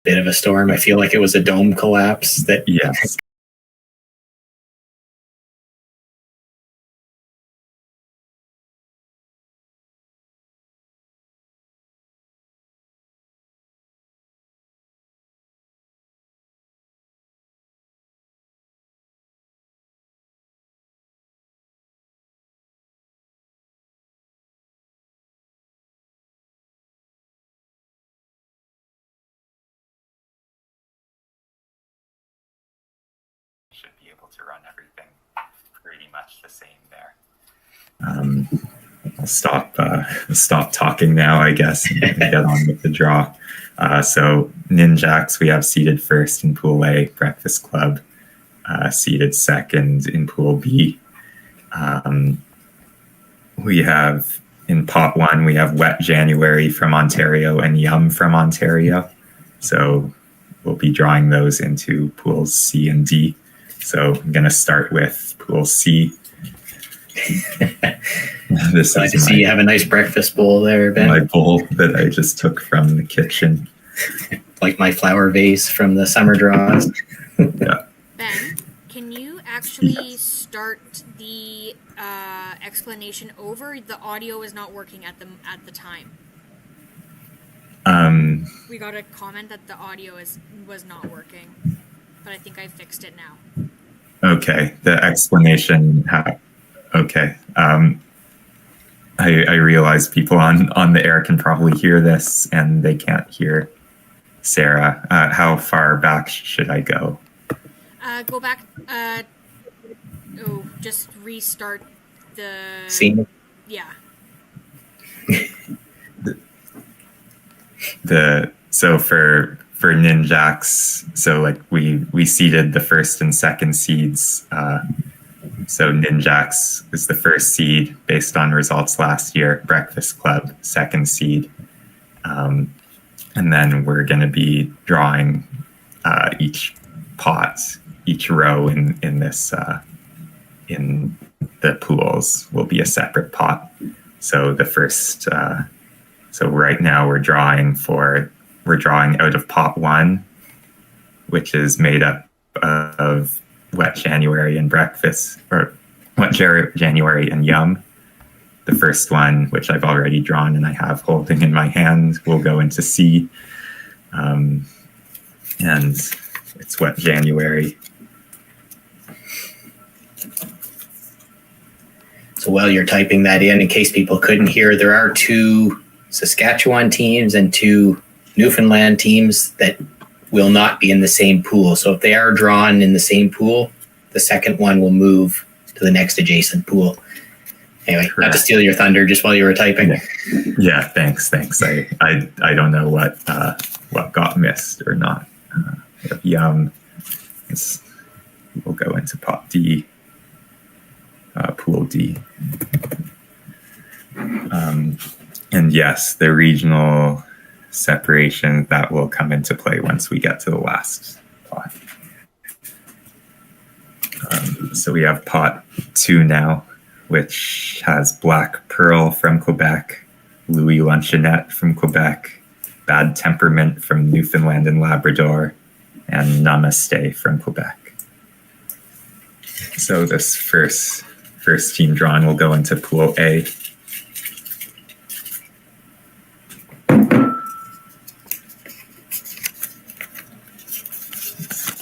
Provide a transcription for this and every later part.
bit of a storm. I feel like it was a dome collapse. Yes. Should be able to run everything pretty much the same there. I'll stop talking now, I guess, and get on with the draw. So Ninjax, we have seeded first in Pool A. Breakfast Club seeded second in Pool B. We have in Pot 1, we have Wet January from Ontario and Yum from Ontario. So we'll be drawing those into Pools C and D. So I'm going to start with Pool C. This nice to see you have a nice breakfast bowl there, Ben. My bowl that I just took from the kitchen. Like my flower vase from the summer draws. Yeah. Ben, can you actually start the explanation over? The audio is not working at the time. We got a comment that the audio was not working, but I think I fixed it now. Okay, the explanation. Okay. I realize people on the air can probably hear this and they can't hear Sarah. How far back should I go? Go back. Just restart the scene. Yeah. So for Ninjax, so like we seeded the first and second seeds. So Ninjax is the first seed based on results last year. Breakfast Club, second seed. And then we're going to be drawing each pot, each row in this in the pools will be a separate pot. So the first, so right now we're drawing out of Pot 1, which is made up of Wet January and Breakfast, or Wet January and Yum. The first one, which I've already drawn and I have holding in my hand, will go into C. And it's Wet January. So while you're typing that in case people couldn't hear, there are 2 Saskatchewan teams and 2 Newfoundland teams that will not be in the same pool. So if they are drawn in the same pool, the second one will move to the next adjacent pool. Anyway, correct. Not to steal your thunder just while you were typing. Yeah, thanks. I don't know what got missed or not. Yum. We'll go into Pot D, Pool D. And yes, the regional separation, that will come into play once we get to the last pot. So we have Pot 2 now, which has Black Pearl from Quebec, Louis Luncheonette from Quebec, Bad Temperament from Newfoundland and Labrador, and Namaste from Quebec. So this first team drawn will go into Pool A.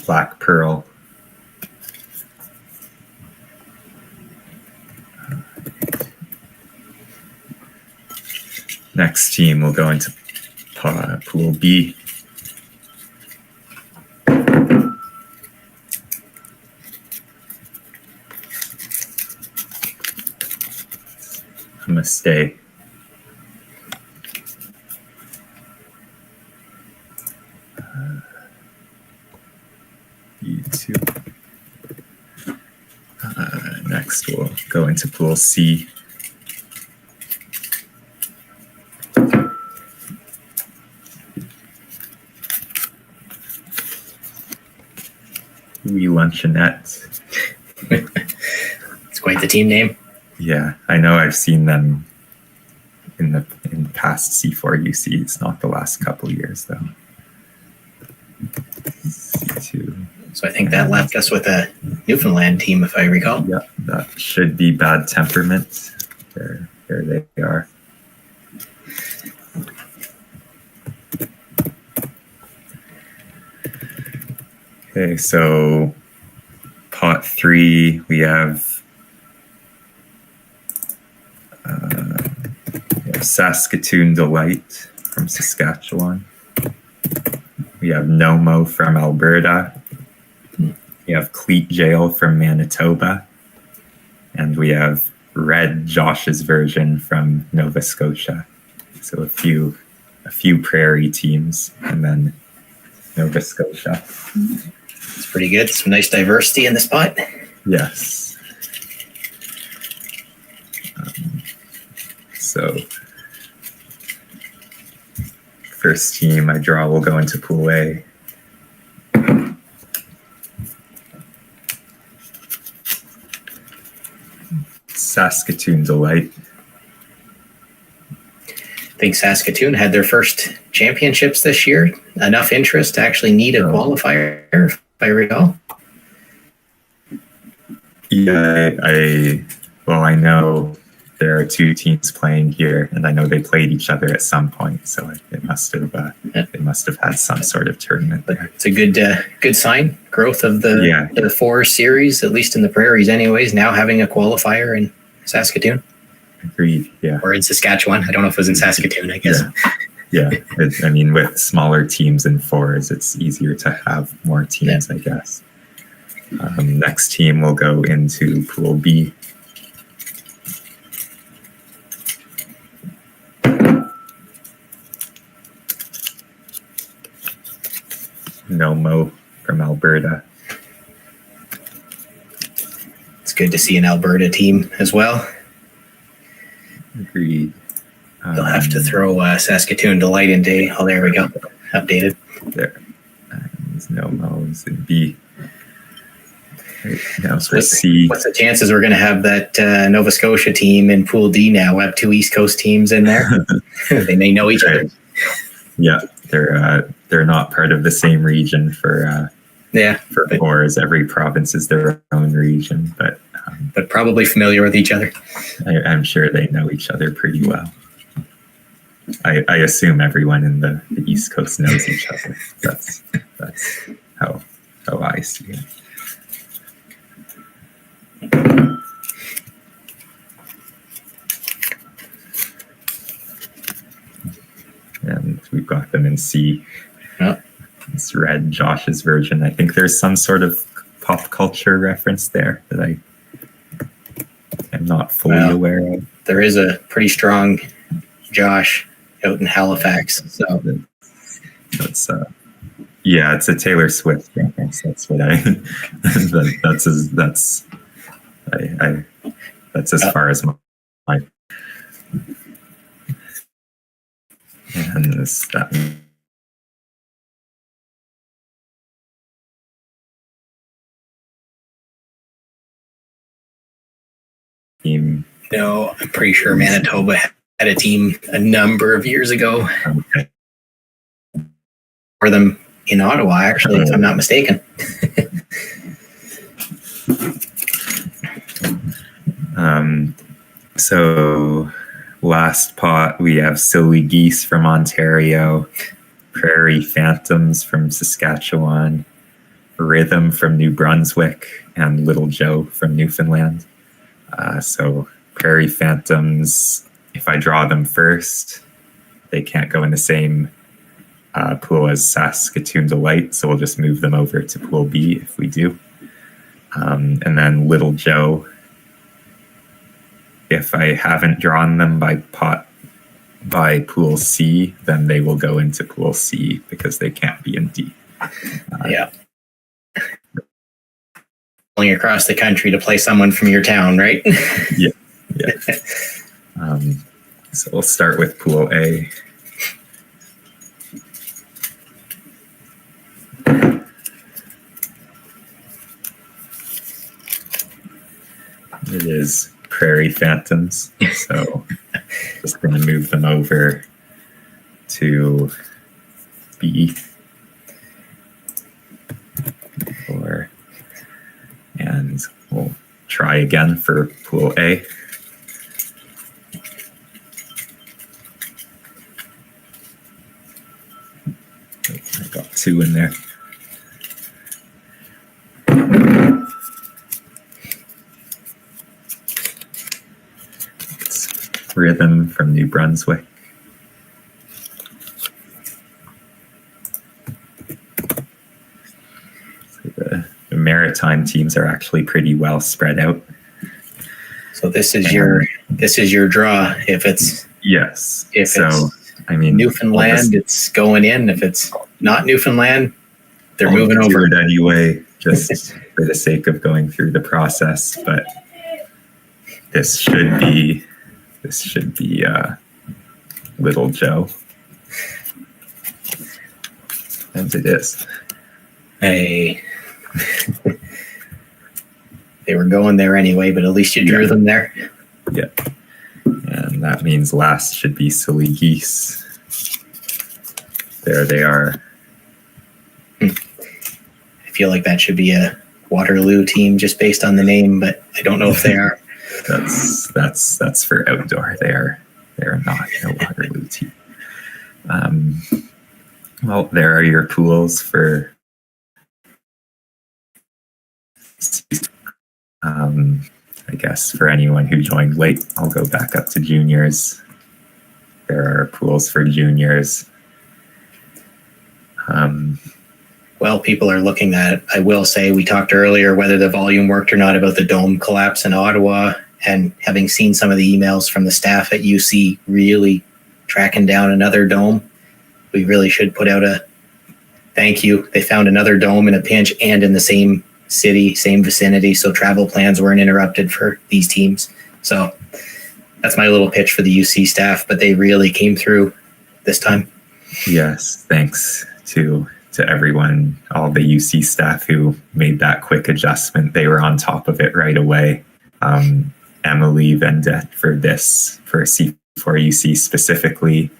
Black Pearl. Next team will go into Pool B. Namaste. B2. Next we'll go into Pool C. Louis Luncheonette. It's quite the team name. Yeah, I know. I've seen them in past C4UCs, not the last couple years though. C2. So I think that left us with a Newfoundland team, if I recall. Yeah, that should be Bad Temperament. There they are. Okay, so pot 3, we have Saskatoon Delight from Saskatchewan. We have Nomo from Alberta. We have Cleat Jail from Manitoba. And we have Red Josh's Version from Nova Scotia. So a few prairie teams, and then Nova Scotia. It's pretty good. Some nice diversity in the spot. Yes. So first team I draw will go into Pool A. Saskatoon Delight. I think Saskatoon had their first championships this year. Enough interest to actually need a qualifier, if I recall. Yeah, I know there are 2 teams playing here, and I know they played each other at some point, so they must have had some sort of tournament there. It's a good sign. Growth of the 4 series, at least in the prairies, anyways. Now having a qualifier in Saskatoon. Agreed. Yeah. Or in Saskatchewan. I don't know if it was in Saskatoon, I guess. Yeah. I mean, with smaller teams in 4s, it's easier to have more teams, I guess. Next team will go into Pool B. Nomo from Alberta. It's good to see an Alberta team as well. Agreed. You'll have to throw Saskatoon Delight into. Oh, there we go. Updated. There. There's Nomo's in B. Right, now for C. What's the chances we're going to have that Nova Scotia team in Pool D now? We'll have 2 East Coast teams in there. They may know each other. Yeah, they're not part of the same region for 4s. Every province is their own region, but probably familiar with each other. I'm sure they know each other pretty well. I assume everyone in the East Coast knows each other. That's how I see it. And we've got them in C. Oh. It's Red Josh's Version. I think there's some sort of pop culture reference there that I am not fully aware of. There is a pretty strong Josh out in Halifax. So that's it's a Taylor Swift reference. That's what that's as far as my and that team. No, I'm pretty sure Manitoba had a team a number of years ago. Okay. For them in Ottawa, actually, if I'm not mistaken. So last pot, we have Silly Geese from Ontario, Prairie Phantoms from Saskatchewan, Rhythm from New Brunswick, and Little Joe from Newfoundland. So Prairie Phantoms, if I draw them first, they can't go in the same pool as Saskatoon Delight, so we'll just move them over to Pool B if we do. And then Little Joe, if I haven't drawn them by Pool C, then they will go into Pool C because they can't be in D. Going across the country to play someone from your town, right? Yeah. So we'll start with Pool A. It is Prairie Phantoms, so just going to move them over to B. try again for Pool A. I got 2 in there. It's Rhythm from New Brunswick. So the Maritime teams are actually pretty well spread out. So this is your draw. If it's I mean, Newfoundland, it's going in. If it's not Newfoundland, they're moving over. Do it anyway, just for the sake of going through the process. But this should be Little Joe, and it is. Hey, they were going there anyway, but at least you drew them there. Yeah. And that means last should be Silly Geese. There they are. I feel like that should be a Waterloo team just based on the name, but I don't know if they are. That's for outdoor. They're not a Waterloo team. Well, there are your pools for I guess for anyone who joined late, I'll go back up to juniors. There are pools for juniors. Well, people are looking at it. I will say we talked earlier whether the volume worked or not about the dome collapse in Ottawa, and having seen some of the emails from the staff at UC really tracking down another dome, we really should put out a thank you. They found another dome in a pinch and in the same city, same vicinity, so travel plans weren't interrupted for these teams. So that's my little pitch for the UC staff, but they really came through this time. Yes, thanks to everyone, all the UC staff who made that quick adjustment. They were on top of it right away. Emily Vendette for C4UC specifically,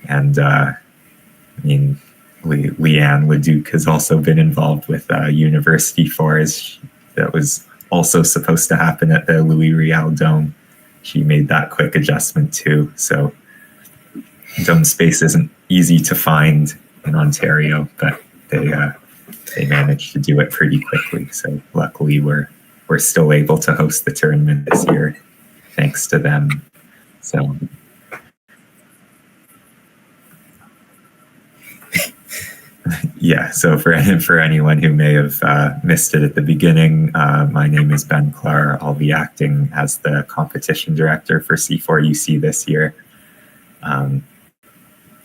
and I mean, Leanne Leduc has also been involved with University Fours. That was also supposed to happen at the Louis Riel Dome. She made that quick adjustment too. So dome space isn't easy to find in Ontario, but they managed to do it pretty quickly. So luckily we're still able to host the tournament this year thanks to them. So yeah, so for anyone who may have missed it at the beginning, my name is Ben Clark. I'll be acting as the competition director for C4UC this year.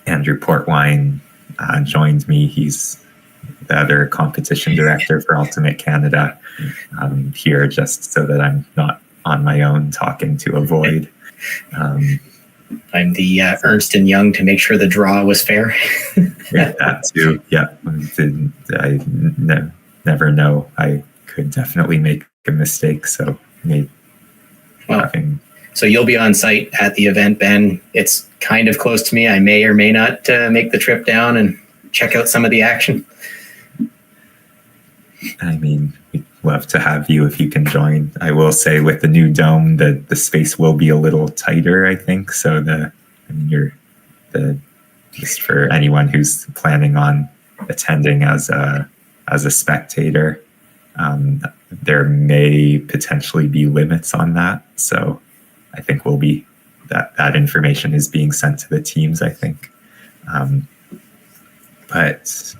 Andrew Portwine joined me. He's the other competition director for Ultimate Canada here, just so that I'm not on my own talking to a void. I'm the Ernst & Young to make sure the draw was fair. Yeah, that too. Yeah, I never know. I could definitely make a mistake. So So you'll be on site at the event, Ben. It's kind of close to me. I may or may not make the trip down and check out some of the action. I mean, we'd love to have you if you can join. I will say with the new dome, the space will be a little tighter, I think. So just for anyone who's planning on attending as a spectator, there may potentially be limits on that. So I think that information is being sent to the teams, I think. But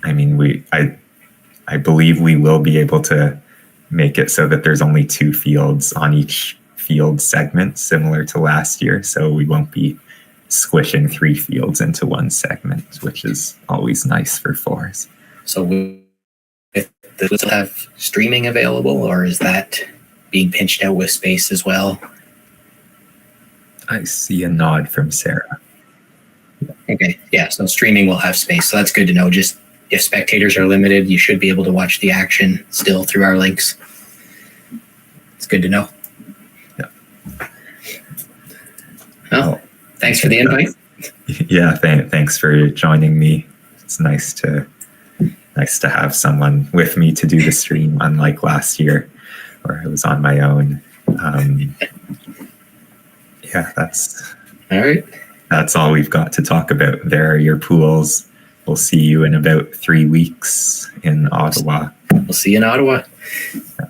I mean, I believe we will be able to make it so that there's only 2 fields on each field segment, similar to last year. So we won't be squishing 3 fields into one segment, which is always nice for fours. So will it have streaming available, or is that being pinched out with space as well? I see a nod from Sarah. Okay, yeah, so streaming will have space. So that's good to know. Just if spectators are limited, you should be able to watch the action still through our links. It's good to know. Yeah. Oh, thanks for the invite. Yeah, thanks for joining me. It's nice to have someone with me to do the stream, unlike last year. or I was on my own. Yeah, that's All right. That's all we've got to talk about. There are your pools. We'll see you in about 3 weeks in Ottawa. We'll see you in Ottawa. Yeah.